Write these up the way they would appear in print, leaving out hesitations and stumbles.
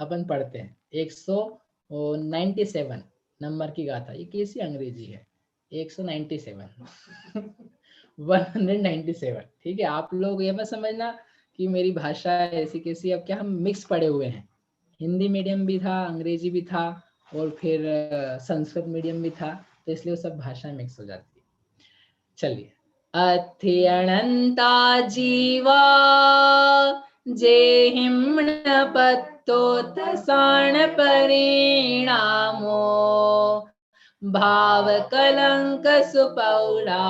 अपन पढ़ते हैं 197 नंबर की गाथा। ये कैसी अंग्रेजी है, 197 197। ठीक है, आप लोग ये मत समझना कि मेरी भाषा ऐसी कैसी। अब क्या हम मिक्स पढ़े हुए हैं, हिंदी मीडियम भी था, अंग्रेजी भी था, और फिर संस्कृत मीडियम भी था, तो इसलिए वो सब भाषा मिक्स हो जाती है। चलिए, अथि अनंता जीवा जेहिम्न पत्तोत्थसाण परिणामो भाव कलंक सुपौला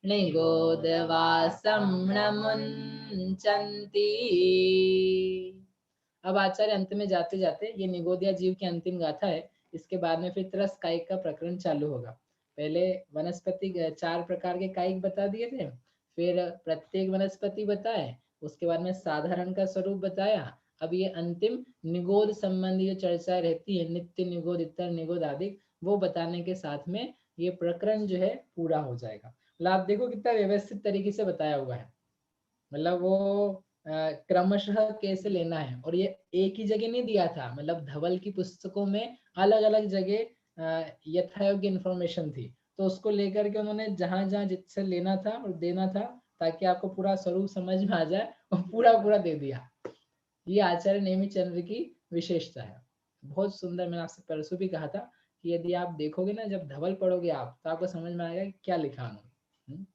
निगोदवासं न मुंचन्ति। अब आचार्य अंत में जाते जाते, ये निगोदिया जीव की अंतिम गाथा है। इसके बाद में फिर तरस कायिक का प्रकरण चालू होगा। पहले वनस्पति 4 प्रकार के कायिक बता दिए थे, फिर प्रत्येक वनस्पति बताए, उसके बाद में साधारण का स्वरूप बताया। अब ये अंतिम निगोद संबंधी जो चर्चा रहती है, नित्य निगोद, इतर निगोद आदि, वो बताने के साथ में ये प्रकरण जो है पूरा हो जाएगा। मतलब आप देखो कितना व्यवस्थित तरीके से बताया हुआ है, मतलब वो क्रमशः कैसे लेना है। और ये एक ही जगह नहीं दिया था, मतलब धवल की पुस्तकों में अलग अलग जगह यथायोग्य इंफॉर्मेशन थी, तो उसको लेकर के उन्होंने जहां जहां जिससे लेना था और देना था, ताकि आपको पूरा स्वरूप समझ में आ जाए, और पूरा पूरा दे दिया। ये आचार्य नेमिचंद्र की विशेषता है। बहुत सुंदर। मैंने आपसे परसों भी कहा था कि यदि आप देखोगे ना, जब धवल पढ़ोगे आप, तो आपको समझ में आएगा कि क्या लिखा उन्होंने।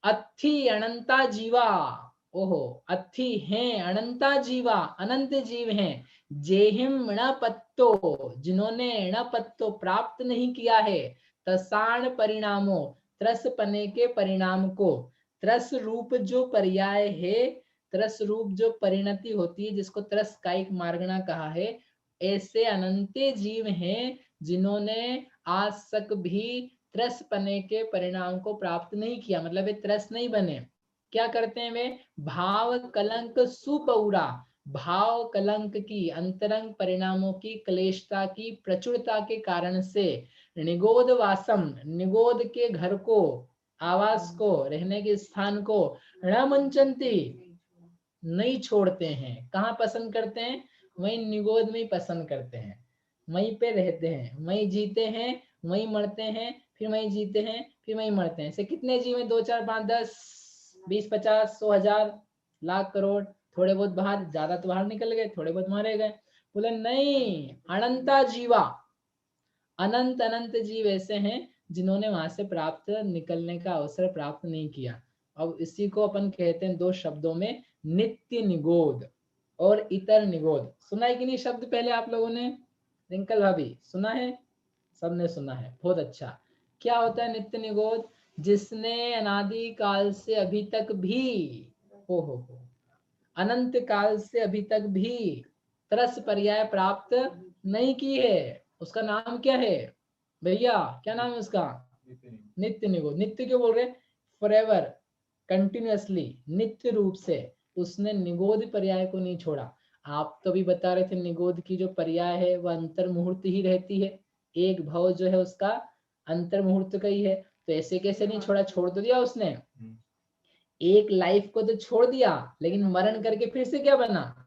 अथि अनंता जीवा, ओहो, अथि हैं अनंता जीवा, अनंत जीव हैं, जेहिम ण पत्तो, जिन्होंने ण पत्तो प्राप्त नहीं किया है, तसाण परिणामो, त्रस पने के परिणाम को, त्रस रूप जो पर्याय है, त्रस रूप जो परिणति होती है, जिसको त्रस कायिक मार्गणा कहा है, ऐसे अनंत जीव हैं जिन्होंने आज तक भी त्रस पने के परिणाम को प्राप्त नहीं किया। मतलब वे त्रस नहीं बने। क्या करते हैं वे? भाव कलंक सुपौरा, भाव कलंक की, अंतरंग परिणामों की, क्लेशता की प्रचुरता के कारण से निगोद वासम, निगोद के घर को, आवास को, रहने के स्थान को, न मुंचन्ति, नहीं छोड़ते हैं। कहाँ पसंद करते हैं? वहीं निगोद में ही पसंद करते हैं, वहीं पे रहते हैं, वहीं जीते हैं, वहीं मरते हैं, फिर वहीं जीते हैं, फिर वहीं मरते हैं। ऐसे कितने जीव हैं? 2 4 5 10 20 50 100 1000 लाख करोड़। थोड़े बहुत बाहर, ज्यादा तो बाहर निकल गए, थोड़े बहुत मारे गए। बोले नहीं, अनंता जीवा, अनंत अनंत जीव ऐसे हैं जिन्होंने वहां से प्राप्त निकलने का अवसर प्राप्त नहीं किया। अब इसी को अपन कहते हैं 2 शब्दों में, नित्य निगोद और इतर निगोद। सुना है कि नहीं शब्द पहले आप लोगों ने? रिंकल भाभी सुना है? सबने सुना है, बहुत अच्छा। क्या होता है नित्य निगोद? जिसने अनादि काल से अभी तक भी, हो अनंत काल से अभी तक भी तरस पर्याय प्राप्त नहीं की है, उसका नाम क्या है भैया? क्या नाम है उसका? नित्य निगोद। नित्य क्यों बोल रहे? फॉरएवर, कंटिन्यूअसली, नित्य रूप से उसने निगोद पर्याय को नहीं छोड़ा। आप तो भी बता रहे थे निगोद की जो पर्याय है वह अंतर मुहूर्त ही रहती है, एक भव जो है उसका अंतर मुहूर्त का ही है। तो ऐसे कैसे नहीं छोड़ा? छोड़ तो दिया उसने, एक लाइफ को तो छोड़ दिया, लेकिन मरण करके फिर से क्या बना?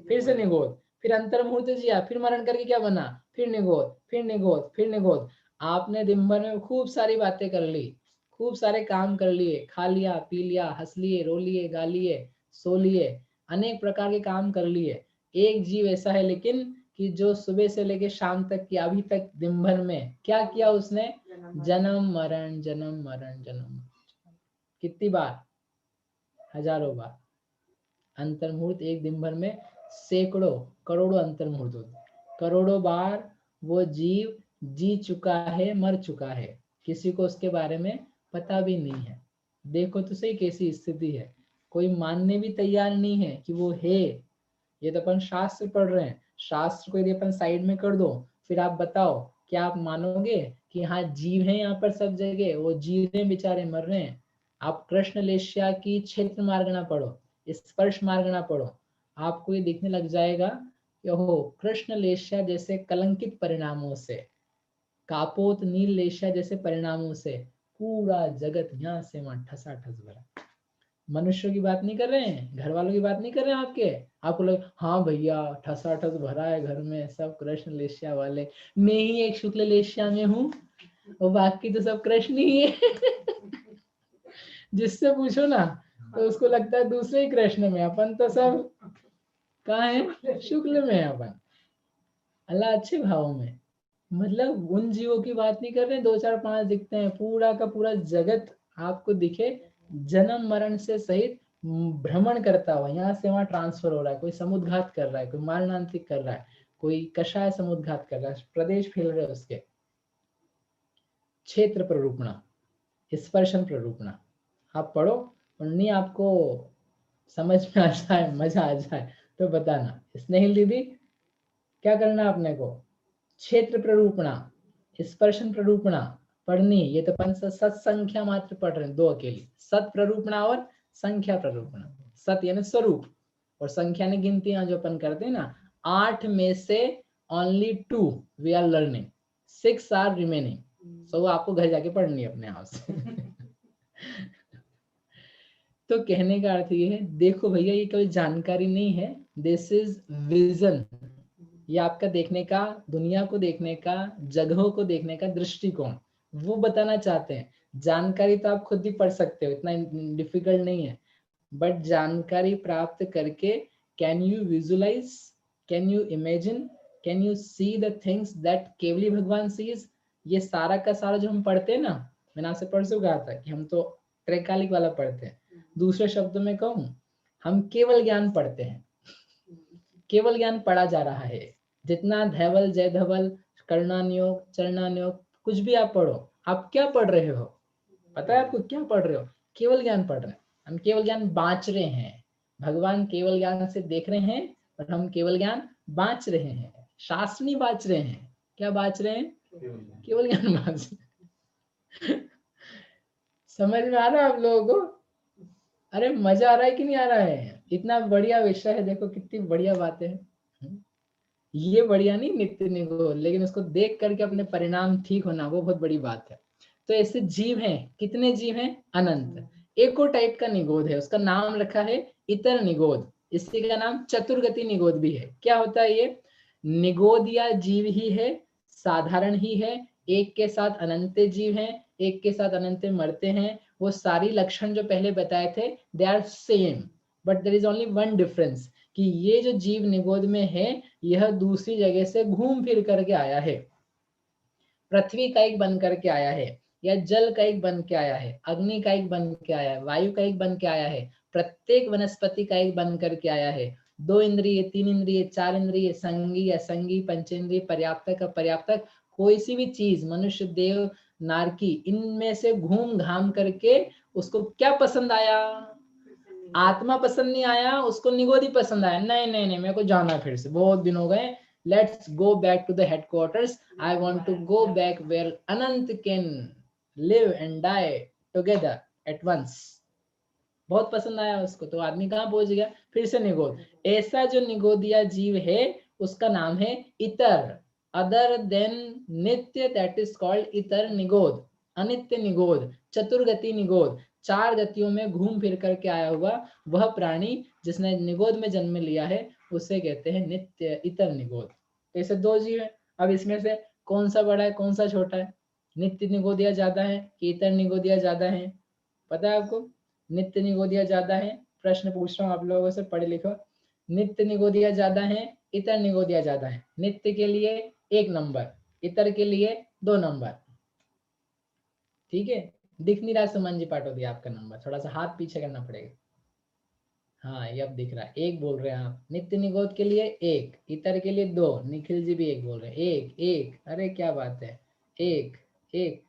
फिर से निगोद। फिर अंतर मुहूर्त जिया, फिर मरण करके क्या बना? फिर निगोद, फिर निगोद, फिर निगोद। आपने दिन भर में खूब सारी बातें कर ली, खूब सारे काम कर लिए, खा लिया, पी लिया, हंस लिए, रो लिए, गा लिए, सो लिए, अनेक प्रकार के काम कर लिए। एक जीव ऐसा है लेकिन कि जो सुबह से लेके शाम तक की, अभी तक दिन भर में क्या किया उसने? जन्म मरण, जन्म मरण, जन्म। कितनी बार? हजारों बार। अंतर मुहूर्त एक दिन भर में सैकड़ों करोड़ों अंतर मुहूर्त होते, करोड़ों बार वो जीव जी चुका है, मर चुका है, किसी को उसके बारे में पता भी नहीं है। देखो तो सही कैसी स्थिति है, कोई मानने भी तैयार नहीं है कि वो है। ये तो अपन शास्त्र पढ़ रहे हैं, शास्त्र को यदि अपन साइड में कर दो, फिर आप बताओ क्या आप मानोगे कि हाँ जीव है यहाँ पर सब जगह, वो जी रहे हैं, बेचारे मर रहे हैं। आप कृष्ण लेष्या की क्षेत्र मार्गना पढ़ो, स्पर्श मार्गना पढ़ो, आपको ये दिखने लग जाएगा कि ओहो, कृष्ण लेष्या जैसे कलंकित परिणामों से, कापोत नील लेष्या जैसे परिणामों से पूरा जगत यहाँ से वहां ठसाठस भरा। मनुष्यों की बात नहीं कर रहे हैं, घर वालों की बात नहीं कर रहे हैं आपके। आपको लग हाँ भैया ठसाठस भरा है घर में, सब कृष्ण लेशिया वाले, मैं ही एक शुक्ल लेशिया में हूँ और बाकी तो सब कृष्ण ही है। जिससे पूछो ना तो उसको लगता है दूसरे ही कृष्ण में, अपन तो सब कहाँ है, शुक्ल में है अपन। अल्लाह अच्छे भावों में, मतलब उन जीवों की बात नहीं कर रहे, दो चार पांच दिखते हैं, पूरा का पूरा जगत आपको दिखे जन्म मरण से सहित भ्रमण करता हुआ, यहाँ से वहां ट्रांसफर हो रहा है, कोई समुद्घात कर रहा है, कोई मारणांतिक कर रहा है, कोई कषाय समुद्घात कर रहा है, प्रदेश फैल रहे उसके। क्षेत्र प्ररूपणा, स्पर्शन प्ररूपणा, आप पढ़ो, और नहीं आपको समझ में आ जाए, मजा आ जाए तो बताना। स्नेहिल दीदी क्या करना आपने को, क्षेत्र प्ररूपणा, स्पर्शन प्ररूपणा पढ़नी। ये तो पंच सत संख्या मात्र पढ़ रहे हैं, दो अकेली, सत प्ररूपणा और संख्या प्ररूपणा। सत यानी स्वरूप, और संख्या ने गिनतियां जो अपन करते हैं ना, 8 में से only 2 we are learning, 6 are remaining. So आपको घर जाके पढ़नी है अपने आप से। तो कहने का अर्थ ये है, देखो भैया ये कोई जानकारी नहीं है, दिस इज विजन। ये आपका देखने का, दुनिया को देखने का, जगहों को देखने का दृष्टिकोण, वो बताना चाहते हैं। जानकारी तो आप खुद भी पढ़ सकते हो, इतना डिफिकल्ट नहीं है, बट जानकारी प्राप्त करके can you visualise, can you imagine, can you see the things that केवली भगवान सीज। ये सारा का सारा जो हम पढ़ते हैं ना, मैंने आपसे परसों कहा था कि हम तो त्रैकालिक वाला पढ़ते हैं, दूसरे शब्दों में कहूँ, हम केवल ज्ञान पढ़ते हैं, केवल ज्ञान पढ़ा जा रहा है। जितना धैवल जय धवल कर्णान्योग चरणान्योग कुछ भी आप पढ़ो, आप क्या पढ़ रहे हो, पता है आपको क्या पढ़ रहे हो, केवल ज्ञान पढ़ रहे हैं। हम केवल ज्ञान बांच रहे हैं, भगवान केवल ज्ञान से देख रहे हैं और हम केवल ज्ञान बांच रहे हैं। शास्त्र नहीं बांच रहे हैं, क्या बांच रहे हैं, केवल ज्ञान बांच रहे हैं। समझ में आ रहा है आप लोगों को? अरे मजा आ रहा है कि नहीं आ रहा है? इतना बढ़िया विषय है, देखो कितनी बढ़िया बातें हैं। ये बढ़िया नहीं नित्य निगोद, लेकिन उसको देख करके अपने परिणाम ठीक होना, वो बहुत बड़ी बात है। तो ऐसे जीव हैं, कितने जीव हैं, अनंत। एक और टाइप का निगोद है, उसका नाम रखा है इतर निगोद, इसी का नाम चतुर्गति निगोद भी है। क्या होता है ये, निगोद या जीव ही है, साधारण ही है, एक के साथ अनंत जीव हैं, एक के साथ अनंत मरते हैं। वो सारी लक्षण जो पहले बताए थे they are same, but there is only one difference, कि ये जो जीव निगोद में है यह दूसरी जगह से घूम फिर करके आया है, पृथ्वी का एक बन करके आया है, या जल का एक बन के आया है, अग्नि का एक बन के आया है, वायु का एक बन के आया है, प्रत्येक वनस्पति का एक बन करके आया है। 2 इंद्रिय, 3 इंद्रिय, 4 इंद्रिय, संगी असंगी, पंचेंद्रिय, पर्याप्तक अपर्याप्तक, कोई सी भी चीज, मनुष्य देव नारकी, इनमें से घूम घाम करके उसको क्या पसंद आया, आत्मा पसंद नहीं आया, उसको निगोदी पसंद आया, नहीं नहीं नहीं मेरे को जाना, फिर से बहुत दिन हो गए, let's go back to the headquarters, I want to go back where Anant can live and die together at once. बहुत पसंद आया उसको, तो आदमी कहाँ पहुंच गया, फिर से निगोद। ऐसा जो निगोदिया जीव है उसका नाम है इतर, अदर देन नित्य, दैट इज कॉल्ड इतर निगोद, अनित्य निगोद, चतुर्गति निगोद, 4 गतियों में घूम फिर करके आया हुआ वह प्राणी जिसने निगोद में जन्म लिया है, उसे कहते हैं नित्य इतर निगोद। ऐसे 2 जीव है। अब इसमें से कौन सा बड़ा है कौन सा छोटा है, नित्य निगोदिया ज्यादा है कि इतर निगोदिया ज्यादा है, पता है आपको? नित्य निगोदिया ज्यादा है, प्रश्न पूछ रहा हूँ आप लोगों से, पढ़े लिखो। नित्य निगोदिया ज्यादा है, इतर निगोदिया ज्यादा है। नित्य के लिए 1 नंबर, इतर के लिए 2 नंबर। ठीक है, दिख नहीं रहा सुमन जी पाटोदिया आपका नंबर, थोड़ा सा हाथ पीछे करना पड़ेगा। हाँ ये अब दिख रहा है, 1 बोल रहे हैं आप। नित्य निगोद के लिए 1, इतर के लिए 2, निखिल जी भी 1 बोल रहे हैं। 1 1, अरे क्या बात है, 1 1,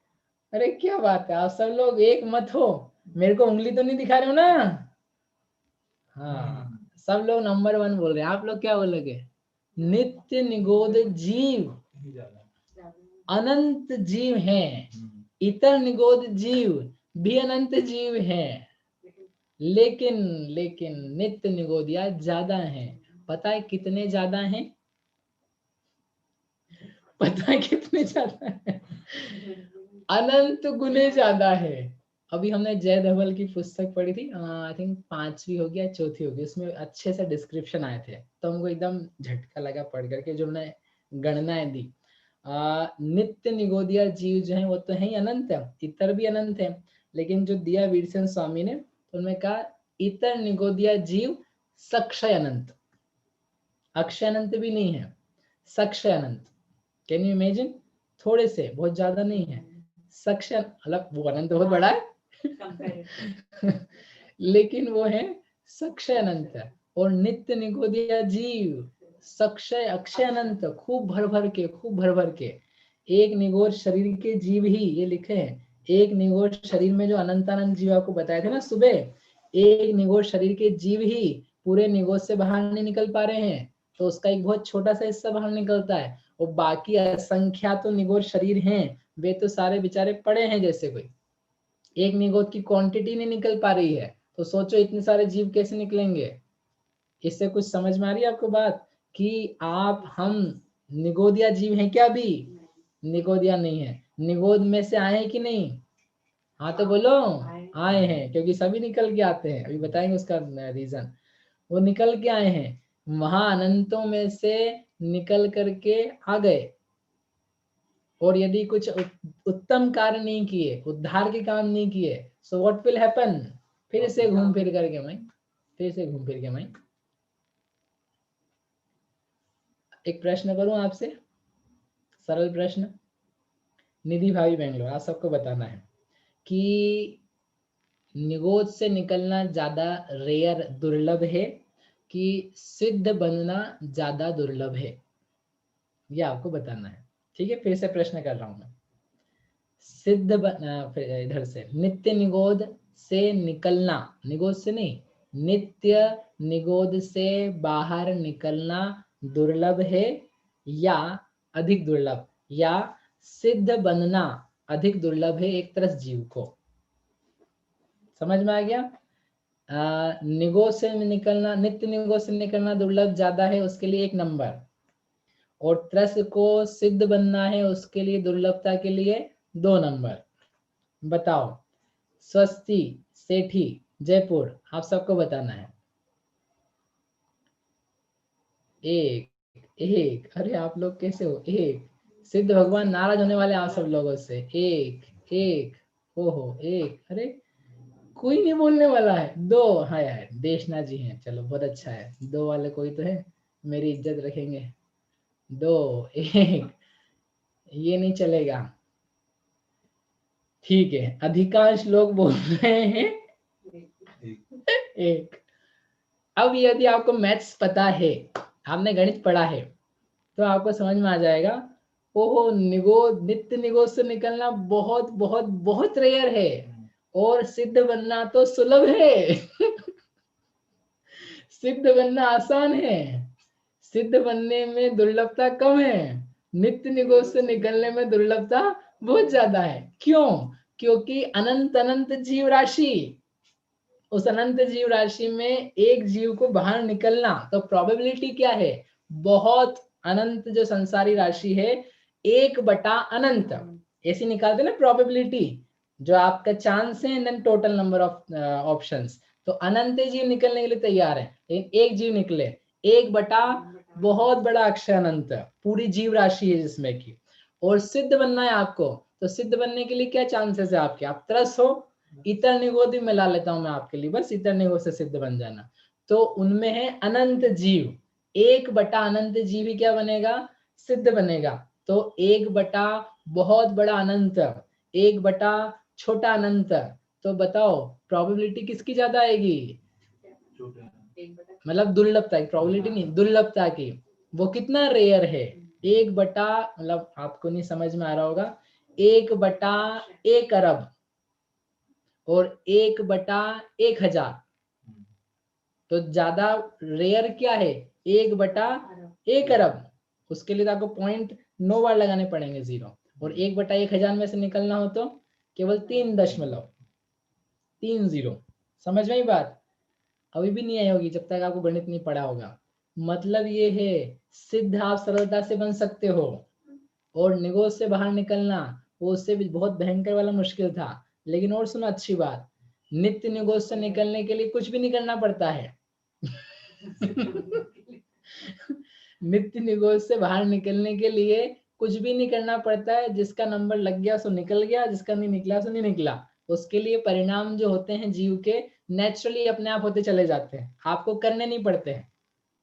अरे क्या बात है, आप सब लोग एक मत हो, मेरे को उंगली तो नहीं दिखा रहे हो ना? हाँ सब लोग नंबर 1 बोल रहे हैं, आप लोग क्या बोलोगे? नित्य निगोद जीव अनंत जीव हैं, इतर निगोद जीव भी अनंत जीव हैं, लेकिन लेकिन नित्य निगोदिया ज्यादा हैं। पता है कितने ज्यादा हैं? पता है कितने ज्यादा है? अनंत गुने ज्यादा है। अभी हमने जय धवल की पुस्तक पढ़ी थी, आई थिंक 5वीं होगी या चौथी होगी, उसमें अच्छे से डिस्क्रिप्शन आए थे, तो हमको एकदम झटका लगा पढ़ करके जो उन्होंने गणनाएं दी। नित्य निगोदिया जीव जो है वो तो है ही अनंत है, इतर भी अनंत है, लेकिन जो दिया वीरसेन स्वामी ने, तो उन्होंने कहा इतर निगोदिया जीव सक्षय अनंत, अक्षय अनंत भी नहीं है, सक्षय अनंत। कैन यू इमेजिन, थोड़े से, बहुत ज्यादा नहीं है, सक्षय मतलब वो अनंत बहुत बड़ा है लेकिन वो है सक्षय अनंत है। और नित्य निगोदिया जीव सक्षय अक्षय अनंत, खूब भर भर के, खूब भर भर के, एक निगोद शरीर के जीव ही, ये लिखे हैं, एक निगोद शरीर में जो अनंत अनंत जीव आपको बताए थे ना सुबह, एक निगोद शरीर के जीव ही पूरे निगोद से बाहर नहीं निकल पा रहे हैं, तो उसका एक बहुत छोटा सा हिस्सा बाहर निकलता है, और बाकी असंख्यात तो निगोद शरीर हैं, वे तो सारे बेचारे पड़े हैं जैसे कोई, एक निगोद की क्वांटिटी नहीं निकल पा रही है, तो सोचो इतने सारे जीव कैसे निकलेंगे। इससे कुछ समझ में आ रही है आपको बात, कि आप हम निगोदिया जीव हैं क्या? भी निगोदिया नहीं है, निगोद में से आए हैं कि नहीं? हाँ तो बोलो, आए हैं, क्योंकि सभी निकल के आते हैं, अभी बताएंगे उसका रीजन। वो निकल के आए हैं, महाअनंतों में से निकल करके आ गए, और यदि कुछ उत्तम कार्य नहीं किए, उद्धार के काम नहीं किए, सो व्हाट विल हैपन? फिर से घूम फिर करके मैं, फिर से घूम फिर के मैं एक प्रश्न करूं आपसे, सरल प्रश्न, निधि भाभी बेंगलोर, आप सबको बताना है कि निगोद से निकलना ज्यादा रेयर दुर्लभ है कि सिद्ध बनना ज्यादा दुर्लभ है? ये आपको बताना है, ठीक है? फिर से प्रश्न कर रहा हूं मैं, फिर इधर से, नित्य निगोद से निकलना, निगोद से नहीं, नित्य निगोद से बाहर निकलना दुर्लभ है या अधिक दुर्लभ, या सिद्ध बनना अधिक दुर्लभ है एक तरस जीव को? समझ में आ गया? निगोद से निकलना, नित्य निगोद से निकलना दुर्लभ ज्यादा है, उसके लिए 1 नंबर, और त्रस को सिद्ध बनना है, उसके लिए दुर्लभता के लिए 2 नंबर। बताओ, स्वस्ति, सेठी, जयपुर, आप सबको बताना है। 1 1, अरे आप लोग कैसे हो? 1, सिद्ध भगवान नाराज होने वाले आप सब लोगों से। 1 1, ओहो 1, अरे कोई नहीं बोलने वाला है। 2, हाय हाय, देशना जी हैं, चलो बहुत अच्छा है, 2 वाले कोई तो है, मेरी इज्जत रखेंगे। 2 1, ये नहीं चलेगा, ठीक है, अधिकांश लोग बोल रहे हैं 1। अब यदि आपको मैथ्स पता है, आपने गणित पढ़ा है, तो आपको समझ में आ जाएगा, ओहो निगोद, नित्य निगोद से निकलना बहुत बहुत बहुत रेयर है, और सिद्ध बनना तो सुलभ है सिद्ध बनना आसान है, सिद्ध बनने में दुर्लभता कम है, नित्य निगोद से निकलने में दुर्लभता बहुत ज्यादा है। क्यों? क्योंकि अनंत अनंत जीव राशि, उस अनंत जीव राशि में एक जीव को बाहर निकलना, तो प्रोबेबिलिटी क्या है? बहुत अनंत जो संसारी राशि है, 1 बटा अनंत, ऐसी निकालते ना प्रोबेबिलिटी, जो आपका चांस है then total number of options, तो अनंत जीव निकलने के लिए तैयार है, लेकिन एक जीव निकले, 1 बटा बहुत बड़ा अक्षय अनंत, पूरी जीव राशि है जिसमें की। और सिद्ध बनना है आपको, तो सिद्ध बनने के लिए क्या चांसेस है आपके? आप त्रस हो, इतर निगोद भी मिला लेता हूं मैं आपके लिए, बस इतर निगोद से सिद्ध बन जाना, तो उनमें है अनंत जीव, 1 बटा अनंत जीव ही क्या बनेगा? सिद्ध बनेगा। तो 1 बटा बहुत बड़ा अनंत, 1 बटा छोटा अनंत, तो बताओ प्रोबेबिलिटी किसकी ज्यादा आएगी? मतलब दुर्लभता की, प्रोबेबिलिटी नहीं, दुर्लभता की। वो कितना रेयर है? 1 बटा, मतलब आपको नहीं समझ में आ रहा होगा, 1/1 अरब और 1/1000, तो ज्यादा रेयर क्या है? 1/1 अरब। उसके लिए तो आपको पॉइंट 9 बार लगाने पड़ेंगे, 0, और 1/1000 में से निकलना हो तो केवल 3.30। समझ में आई बात? अभी भी नहीं आई होगी जब तक आपको गणित नहीं पढ़ा होगा। मतलब ये है, सिद्ध आप सरलता से बन सकते हो, और निगोद से बाहर निकलना वो उससे भी बहुत भयंकर वाला मुश्किल था। लेकिन और सुनो अच्छी बात, नित्य निगोद से निकलने के लिए कुछ भी नहीं करना पड़ता है। नित्य निगोद से बाहर निकलने के लिए कुछ भी नहीं करना पड़ता है। जिसका नंबर लग गया सो निकल गया, जिसका नहीं निकला सो नहीं निकला। उसके लिए परिणाम जो होते हैं जीव के, नेचुरली अपने आप होते चले जाते हैं, आपको करने नहीं पड़ते हैं।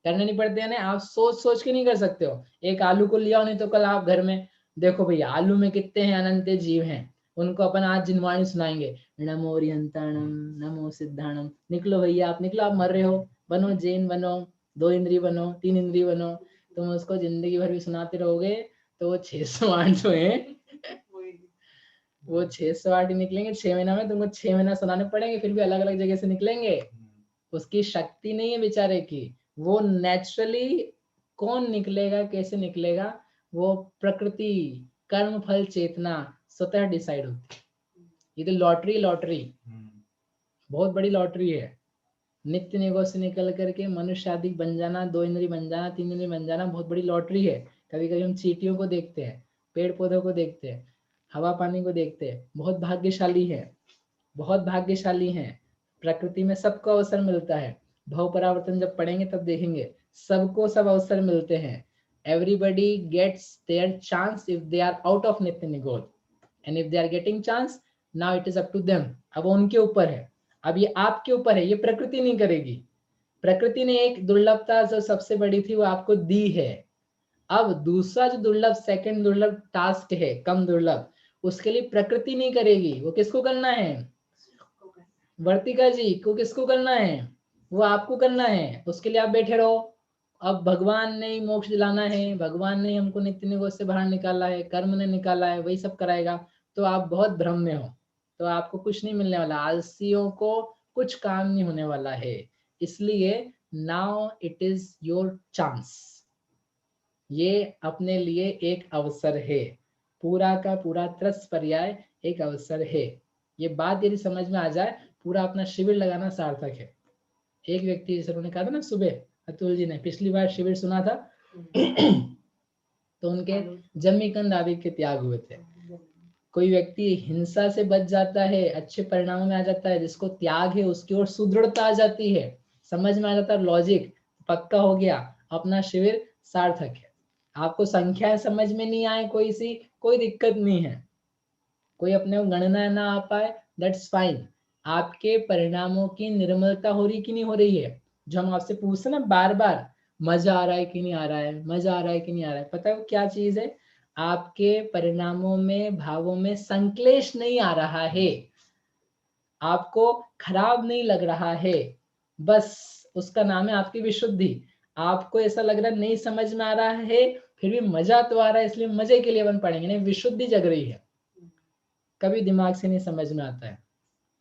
करने नहीं पड़ते यानी आप सोच सोच के नहीं कर सकते हो। एक आलू को लिया, नहीं तो कल आप घर में देखो भैया आलू में कितने हैं अनंत जीव हैं, उनको अपन आज जिनवाणी सुनाएंगे, नमो ओरियंताणम नमो सिद्धाणम। निकलो भैया, आप निकलो, आप मर रहे हो, बनो जैन बनो, 2 इंद्री बनो, 3 इंद्री बनो। तुम उसको जिंदगी भर भी सुनाते रहोगे तो वो 608 जो है वो 608 ही निकलेंगे 6 महीना में। तुमको 6 महीना सुनाने पड़ेंगे, फिर भी अलग अलग जगह से निकलेंगे। उसकी शक्ति नहीं है बेचारे की, वो नेचुरली कौन निकलेगा कैसे निकलेगा, वो प्रकृति कर्म फल चेतना स्वतः डिसाइड होती है। ये तो लॉटरी लॉटरी बहुत बड़ी लॉटरी है। नित्य निगोद से निकल करके मनुष्य आदि बन जाना, 2 इंद्री बन जाना, 3 इंद्री बन जाना बहुत बड़ी लॉटरी है। कभी कभी हम चींटियों को देखते हैं, पेड़ पौधों को देखते हैं, हवा पानी को देखते हैं, बहुत भाग्यशाली है, बहुत भाग्यशाली हैं। प्रकृति में सबको अवसर मिलता है। भव परावर्तन जब पढ़ेंगे तब देखेंगे, सबको सब अवसर मिलते हैं। Everybody gets their chance if they are out of नित्य निगोद, and if they are getting chance, now it is up to them. अब वो उनके ऊपर है, अब ये आपके ऊपर है, ये प्रकृति नहीं करेगी। प्रकृति ने एक दुर्लभता जो सबसे बड़ी थी वो आपको दी है। अब दूसरा जो दुर्लभ, सेकंड दुर्लभ टास्क है, कम दुर्लभ, उसके लिए प्रकृति नहीं करेगी, वो किसको करना है? वर्तिका जी को किसको करना है? वो आपको करना है। उसके लिए आप बैठे रहो। अब भगवान ने ही मोक्ष दिलाना है, भगवान ने हमको नित्य निगोद से बाहर निकाला है, कर्म ने निकाला है, वही सब कराएगा। तो आप बहुत भ्रम में हो, तो आपको कुछ नहीं मिलने वाला, आलसियों को कुछ काम नहीं होने वाला है। इसलिए now it is your chance, ये अपने लिए एक अवसर है, पूरा का पूरा त्रस पर्याय एक अवसर है। ये बात यदि समझ में आ जाए, पूरा अपना शिविर लगाना सार्थक है। एक व्यक्ति जैसे उन्होंने कहा था ना सुबह, अतुल जी ने पिछली बार शिविर सुना था तो उनके जमीकंद आदि के त्याग हुए थे। कोई व्यक्ति हिंसा से बच जाता है, अच्छे परिणामों में आ जाता है, जिसको त्याग है उसकी ओर सुदृढ़ता आ जाती है, समझ में आ जाता है, लॉजिक पक्का हो गया, अपना शिविर सार्थक है। आपको संख्याएं समझ में नहीं आए कोई सी, कोई दिक्कत नहीं है, कोई अपने को गणना ना आ पाए, दैट्स फाइन। आपके परिणामों की निर्मलता हो रही कि नहीं हो रही है? जो हम आपसे पूछते ना बार बार, मजा आ रहा है कि नहीं आ रहा है, मजा आ रहा है कि नहीं आ रहा है, पता है वो क्या चीज है? आपके परिणामों में, भावों में संक्लेश नहीं आ रहा है, आपको खराब नहीं लग रहा है, बस उसका नाम है आपकी विशुद्धि। आपको ऐसा लग रहा है नहीं समझ में आ रहा है, फिर भी मजा तो आ रहा है, इसलिए मजे के लिए अपन पढ़ेंगे, नहीं विशुद्धि जग रही है। कभी दिमाग से नहीं समझ में आता है,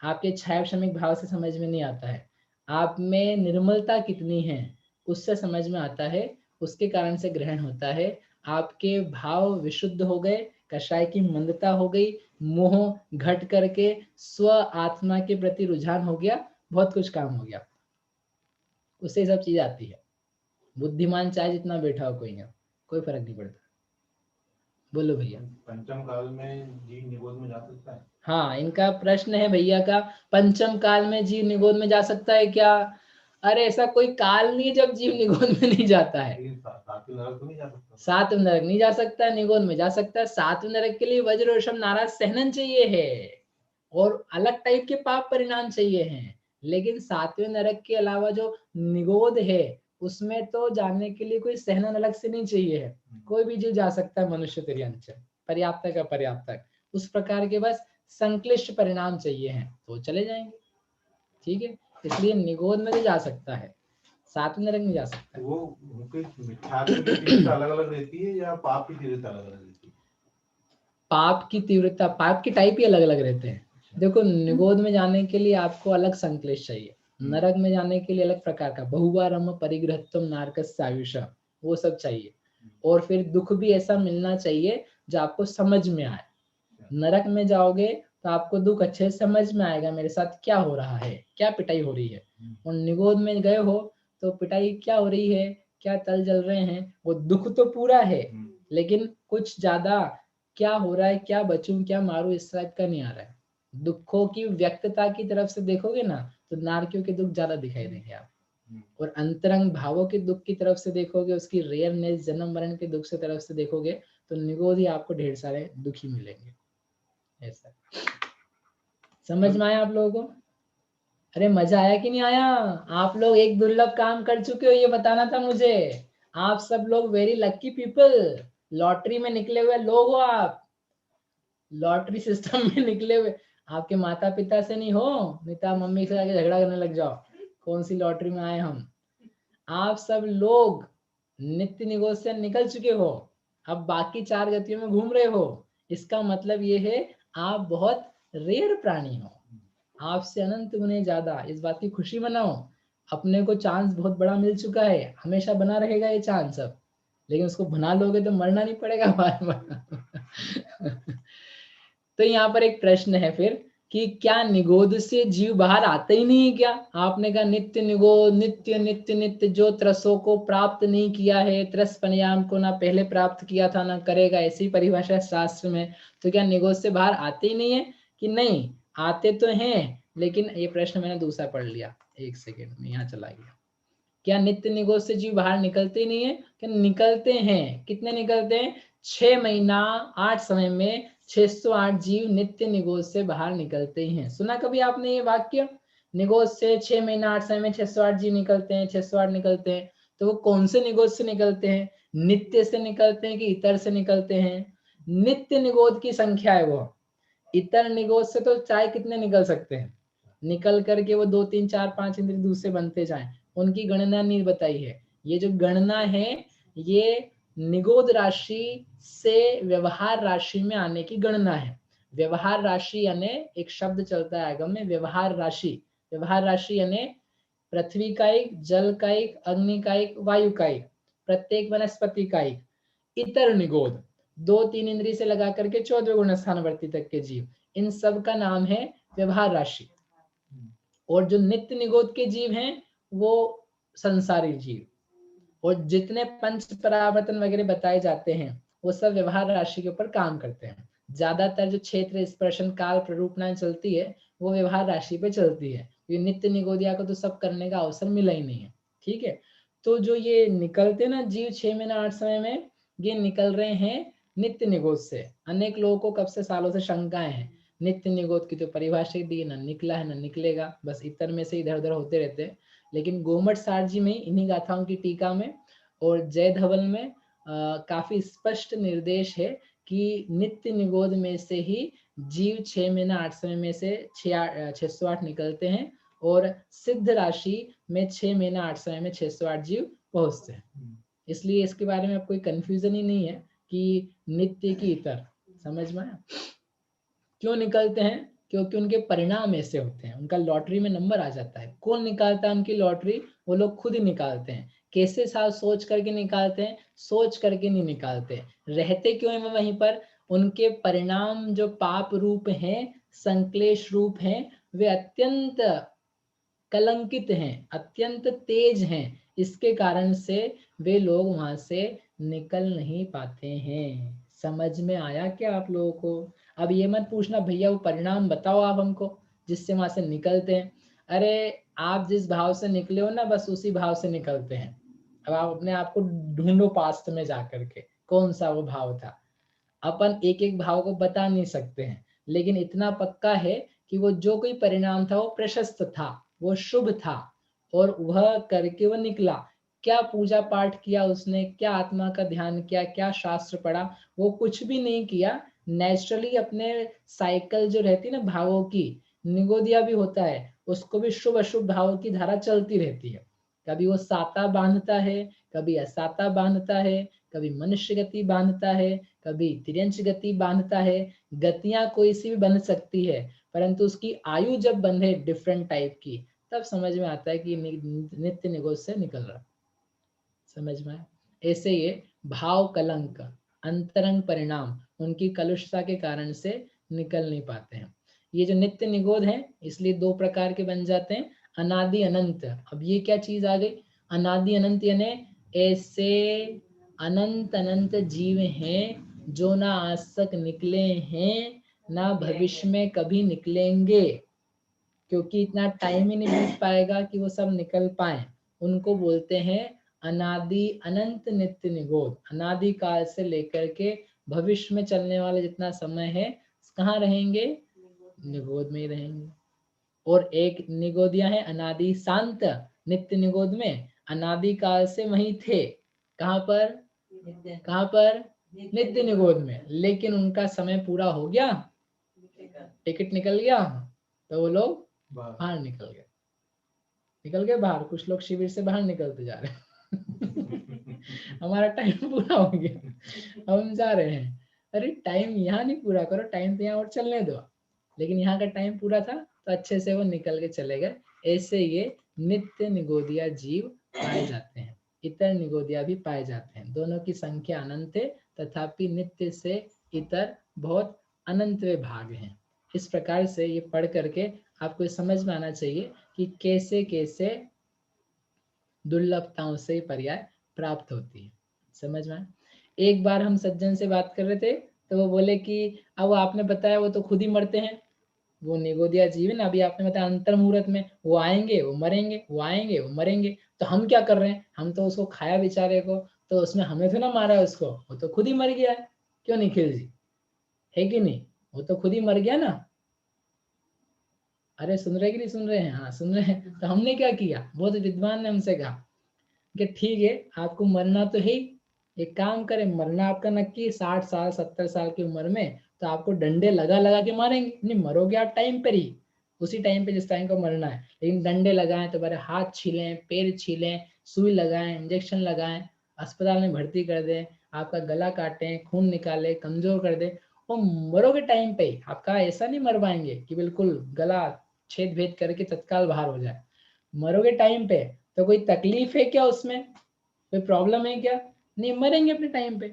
आपके छाया श्रमिक भाव से समझ में नहीं आता है, आप में निर्मलता कितनी है उससे समझ में आता है, उसके कारण से ग्रहण होता है। आपके भाव विशुद्ध हो गए, कषाय की मंदता हो गई, मोह घट करके स्व आत्मा के प्रति रुझान हो गया, बहुत कुछ काम हो गया, उससे सब चीज आती है। बुद्धिमान चाहे जितना बैठा हो कोई ना, कोई फर्क नहीं पड़ता। बोलो भैया। पंचम काल में जीव निगोद में जा सकता है? हाँ, इनका प्रश्न है भैया का, पंचम काल में जीव निगोद में जा सकता है क्या? अरे ऐसा कोई काल नहीं जब जीव निगोद में नहीं जाता है। सातवें नरक तो नहीं जा सकता? सातवें नरक नहीं जा सकता, निगोद में जा सकता है। सातवें नरक के लिए वज्र ऋषभ नाराज सहनन चाहिए है, और अलग टाइप के पाप परिणाम चाहिए हैं। लेकिन सातवें नरक के अलावा जो निगोद है उसमें तो जाने के लिए कोई सहनन अलग से नहीं चाहिए है, कोई भी जीव जा सकता है, मनुष्य तिर्यंच पर्याप्त का पर्याप्त, उस प्रकार के बस संक्लिष्ट परिणाम चाहिए हैं तो चले जाएंगे, ठीक है। इसलिए निगोद में तो जा सकता है, सातवें नरक नहीं जा सकता। वो उनके मिथ्यात्व की तीव्रता अलग अलग रहती है या पाप की तीव्रता अलग अलग रहती है? पाप की तीव्रता, पाप की टाइप ही अलग अलग रहते हैं। देखो निगोद में जाने के लिए आपको अलग संक्लेश चाहिए, नरक में जाने के लिए अलग प्रकार का बहुवारम परिग्रहत्वम नारकस्य आयुषा, वो सब चाहिए। और फिर दुख भी ऐसा मिलना चाहिए जो आपको समझ में आए। नरक में जाओगे तो आपको दुख अच्छे से समझ में आएगा, मेरे साथ क्या हो रहा है, क्या पिटाई हो रही है। और निगोद में गए हो तो पिटाई क्या हो रही है, क्या तल जल रहे हैं, वो दुख तो पूरा है, लेकिन कुछ ज्यादा क्या हो रहा है, क्या बचूं क्या मारूं, इस टाइप का नहीं आ रहा है। दुखों की व्यक्तता की तरफ से देखोगे ना तो नारकियों के दुख ज्यादा दिखाई देंगे आप, और अंतरंग भावों के दुख की तरफ से देखोगे, उसकी रेयरनेस, जन्म मरण के दुख से तरफ से देखोगे तो निगोदी आपको ढेर सारे दुखी मिलेंगे। ऐसा समझ में आया आप लोगों को? अरे मजा आया कि नहीं आया? आप लोग एक दुर्लभ काम कर चुके हो, ये बताना था मुझे। आप सब लोग वेरी लकी पीपल, लॉटरी में निकले हुए लोग हो आप, लॉटरी सिस्टम में निकले हुए। आपके माता पिता से नहीं हो, नहीं तो आप मम्मी से आके झगड़ा करने लग जाओ कौन सी लॉटरी में आए हम। आप सब लोग नित्य निगोद से निकल चुके हो, अब बाकी 4 गतियों में घूम रहे हो। इसका मतलब ये है आप बहुत रेयर प्राणी हो, आपसे अनंत गुने ज्यादा। इस बात की खुशी मनाओ, अपने को चांस बहुत बड़ा मिल चुका है, हमेशा बना रहेगा ये चांस अब, लेकिन उसको बना लोगे तो मरना नहीं पड़ेगा बार बार। तो यहाँ पर एक प्रश्न है फिर कि क्या निगोद से जीव बाहर आते ही नहीं है क्या? आपने कहा नित्य निगोद, नित्य नित्य नित्य, जो त्रसों को प्राप्त नहीं किया है, त्रस पनियाम को ना पहले प्राप्त किया था ना करेगा, ऐसी परिभाषा शास्त्र में। तो क्या निगोद से बाहर आते ही नहीं है कि नहीं? आते तो हैं, लेकिन ये प्रश्न मैंने दूसरा पढ़ लिया, एक सेकेंड में यहाँ चला गया। क्या नित्य निगोद से जीव बाहर निकलते ही नहीं है? क्या निकलते हैं। कितने निकलते हैं? 6 महीना 8 समय में 608 जीव नित्य निगोद से बाहर निकलते ही हैं। सुना कभी आपने ये वाक्य? निगोद से 6 महीना 8 समय में 608 जीव निकलते हैं, 608 निकलते हैं। तो वो कौन से निगोद से निकलते हैं? नित्य से निकलते हैं कि इतर से निकलते हैं? नित्य निगोद की संख्या है वो। इतर निगोद से तो चाहे कितने निकल सकते हैं, निकल करके वो 2 3 4 5 इंद्रिय दूसरे बनते जाएं, उनकी गणना नहीं बताई है। ये जो गणना है ये निगोद राशि से व्यवहार राशि में आने की गणना है। व्यवहार राशि यानी एक शब्द चलता है आगम में, व्यवहार राशि। व्यवहार राशि यानी पृथ्वी का एक, जल का एक, अग्नि का एक, वायु का एक, प्रत्येक वनस्पति का एक। इतर निगोद 2 3 इंद्रिय से लगा करके 14 गुण स्थानवर्ती तक के जीव, इन सब का नाम है व्यवहार राशि। और जो नित्य निगोद के जीव हैं वो संसारी जीव, और जितने पंच परावर्तन वगैरह बताए जाते हैं वो सब व्यवहार राशि के ऊपर काम करते हैं। ज्यादातर जो क्षेत्र स्पर्शन काल प्ररूपणाएं चलती है वो व्यवहार राशि पे चलती है। ये नित्य निगोदिया को तो सब करने का अवसर मिला ही नहीं है। ठीक है, तो जो ये निकलते ना जीव 6 महीना 8 समय में, ये निकल रहे हैं नित्य निगोद से। अनेक लोगों को कब से सालों से शंकाएं हैं, नित्य निगोद की तो परिभाषा दी ना निकला है ना निकलेगा, बस इतर में से इधर उधर होते रहते हैं। लेकिन गोमट सार जी में इन्हीं गाथाओं की टीका में और जय धवल में काफी स्पष्ट निर्देश है कि नित्य निगोद में से ही जीव 6 महीना 8 समय में से 608 निकलते हैं, और सिद्ध राशि में 6 महीना 8 समय में 608 जीव पहुंचते हैं। इसलिए इसके बारे में अब कोई कंफ्यूजन ही नहीं है कि नित्य की इतर। समझ में आया? क्यों निकलते हैं? क्योंकि उनके परिणाम ऐसे होते हैं, उनका लॉटरी में नंबर आ जाता है। कौन निकालता है उनकी लॉटरी? वो लोग खुद ही निकालते हैं। कैसे साल सोच करके निकालते हैं? सोच करके नहीं निकालते। रहते क्यों है वहीं पर? उनके परिणाम जो पाप रूप हैं, संक्लेश रूप हैं, वे अत्यंत कलंकित हैं, अत्यंत तेज हैं। इसके कारण से वे लोग वहां से निकल नहीं पाते हैं। समझ में आया क्या आप लोगों को? अब ये मत पूछना भैया वो परिणाम बताओ आप हमको जिससे वहां से निकलते हैं। अरे आप जिस भाव से निकले हो ना, बस उसी भाव से निकलते हैं। अब आप अपने आप को ढूंढो पास्ट में जाकर के कौन सा वो भाव था। अपन एक एक भाव को बता नहीं सकते हैं, लेकिन इतना पक्का है कि वो जो कोई परिणाम था वो प्रशस्त था, वो शुभ था, और वह करके वो निकला। क्या पूजा पाठ किया उसने, क्या आत्मा का ध्यान किया, क्या शास्त्र पढ़ा? वो कुछ भी नहीं किया। नेचुरली अपने साइकिल जो रहती है ना भावों की, निगोदिया भी होता है, उसको भी शुभ अशुभ भावों की धारा चलती रहती है। कभी वो साता बांधता है, कभी असाता बांधता है, कभी मनुष्य गति बांधता है, कभी तिर्यंच गति बांधता है। गतियां कोई सी भी बंध सकती है, परंतु उसकी आयु जब बंधे डिफरेंट टाइप की, तब समझ में आता है कि नित्य निगोद से निकल रहा। समझ में आया? ऐसे ये भाव कलंक, अंतरंग परिणाम उनकी कलुषता के कारण से निकल नहीं पाते हैं। ये जो नित्य निगोद है इसलिए 2 प्रकार के बन जाते हैं, अनादि अनंत। अब ये क्या चीज आ गई? अनादि अनंत यानी ऐसे अनंत अनंत जीव हैं जो ना आज तक निकले हैं, ना भविष्य में कभी निकलेंगे, क्योंकि इतना टाइम ही नहीं बीत पाएगा कि वो सब निकल पाए। उनको बोलते हैं अनादि अनंत नित्य निगोद। अनादि काल से लेकर के भविष्य में चलने वाला जितना समय है कहाँ रहेंगे, निगोद में ही रहेंगे। और एक निगोदिया है अनादि शांत, नित्य निगोद में अनादि काल से वहीं थे। कहाँ पर, कहाँ पर, नित्य निगोद में। लेकिन उनका समय पूरा हो गया, टिकट निकल गया, तो वो लोग बाहर निकल गए, बाहर। कुछ लोग शिविर से बाहर निकलते जा रहे हैं हमारा टाइम पूरा हो गया, अब हम जा रहे हैं। अरे टाइम यहाँ नहीं पूरा करो, टाइम तो यहाँ और चलने दो। लेकिन यहाँ का टाइम पूरा था तो अच्छे से वो निकल के चले गए। ऐसे ये नित्य निगोदिया जीव पाए जाते हैं, इतर निगोदिया भी पाए जाते हैं। दोनों की संख्या अनंत है, तथापि नित्य से इतर बहुत अनंतवे भाग हैं। इस प्रकार से ये पढ़ करके आपको समझ में आना चाहिए कि कैसे कैसे दुर्लभताओं से पर्याय प्राप्त होती है। समझ में? एक बार हम सज्जन से बात कर रहे थे तो वो बोले कि अब आपने बताया वो तो खुद ही मरते हैं, वो निगोदिया जीव है ना, अभी आपने बताया अंतर मुहूर्त में वो आएंगे वो मरेंगे, वो आएंगे वो मरेंगे, तो हम क्या कर रहे हैं, हम तो उसको खाया बेचारे को, तो उसमें हमें तो ना मारा उसको, वो तो खुद ही मर गया है। क्यों निखिल जी, है कि नहीं? वो तो खुद ही मर गया ना। अरे सुन रहे कि नहीं सुन रहे हैं? हाँ सुन रहे हैं। तो हमने क्या किया, बहुत विद्वान ने हमसे कहा कि ठीक है आपको मरना तो है ही, एक काम करें, मरना आपका नक्की 60 साल 70 साल की उम्र में, तो आपको डंडे लगा लगा के मारेंगे। नहीं मरोगे आप टाइम पर ही, उसी टाइम पे जिस टाइम को मरना है। लेकिन डंडे लगाएं तो बड़े हाथ छीलें, पैर छीलें, सुई लगाएं, इंजेक्शन लगाएं, अस्पताल में भर्ती कर दें, आपका गला काटें, खून निकाले, कमजोर कर दे, वो मरोगे टाइम पे ही। आपका ऐसा नहीं मर पाएंगे कि बिल्कुल गला छेद भेद करके तत्काल बाहर हो जाए, मरोगे टाइम पे। तो कोई तकलीफ है क्या उसमें, कोई प्रॉब्लम है क्या? नहीं, मरेंगे अपने टाइम पे।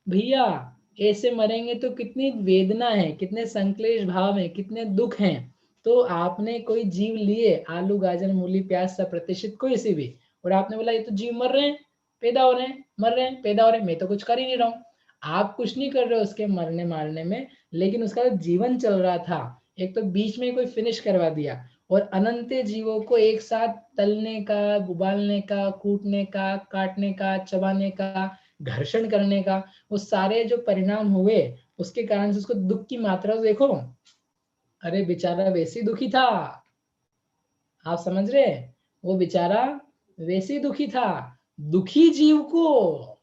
भैया ऐसे मरेंगे तो कितनी वेदना है, कितने संक्लेश भाव है, कितने दुख हैं। तो आपने कोई जीव लिए, आलू गाजर मूली प्याज सा प्रतिष्ठित कोई सी भी, और आपने बोला ये तो जीव मर रहे हैं, पैदा हो रहे हैं, मर रहे हैं, पैदा हो रहे हैं, मैं तो कुछ कर ही नहीं रहा हूँ। आप कुछ नहीं कर रहे हो उसके मरने मारने में, लेकिन उसका जीवन चल रहा था, एक तो बीच में कोई फिनिश करवा दिया। और अनंत जीवों को एक साथ तलने का, उबालने का, कूटने का, काटने का, चबाने का, घर्षण करने का, वो सारे जो परिणाम हुए उसके कारण से उसको दुख की मात्रा तो देखो। अरे बेचारा वैसे दुखी था, आप समझ रहे? वो बेचारा वैसे दुखी था। दुखी जीव को,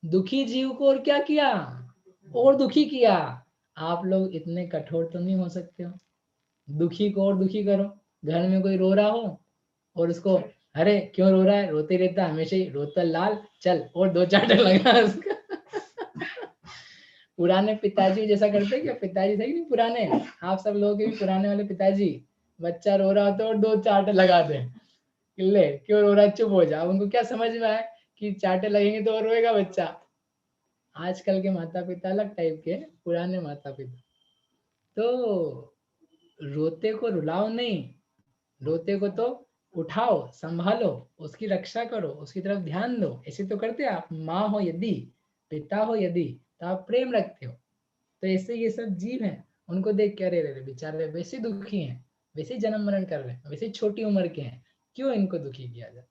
दुखी जीव को और क्या किया, और दुखी किया। आप लोग इतने कठोर तो नहीं हो सकते हो, दुखी को और दुखी करो। घर में कोई रो रहा हो और उसको, अरे क्यों रो रहा है, रोते रहता हमेशा ही, रोता लाल, चल और दो चाटे लगा उसका पुराने पिताजी जैसा करते क्या, पिताजी थे नहीं पुराने, आप सब लोग भी पुराने वाले पिताजी, बच्चा रो रहा होता है और दो चाटे लगा दे, ले क्यों रो रहा है, चुप हो जा। उनको क्या समझ में आए कि चाटे लगेंगे तो और रोएगा बच्चा। आजकल के माता पिता अलग टाइप के, पुराने माता पिता तो रोते को रुलाओ नहीं, रोते को तो उठाओ, संभालो, उसकी रक्षा करो, उसकी तरफ ध्यान दो। ऐसे तो करते आप, माँ हो यदि, पिता हो यदि, तो आप प्रेम रखते हो। तो ऐसे ये सब जीव हैं, उनको देख के अरे रे बेचारे वैसे दुखी हैं, वैसे जन्म मरण कर रहे हैं, वैसे छोटी उम्र के हैं, क्यों इनको दुखी किया जाए।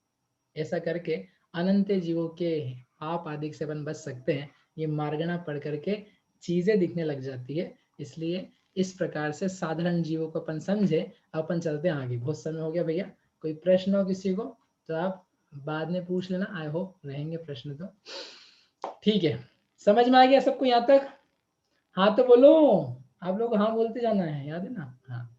ऐसा करके अनंत जीवों के आप आदि से अपन बच सकते हैं। ये मार्गना पढ़ करके चीजें दिखने लग जाती है। इसलिए इस प्रकार से साधारण जीवों को अपन समझे, अपन चलते हैं आगे। बहुत समय हो गया भैया, कोई प्रश्न हो किसी को तो आप बाद में पूछ लेना, आई होप रहेंगे प्रश्न तो। ठीक है, समझ में आ गया सबको यहाँ तक? हाँ तो बोलो, आप लोग हाँ बोलते जाना है, याद है ना? हाँ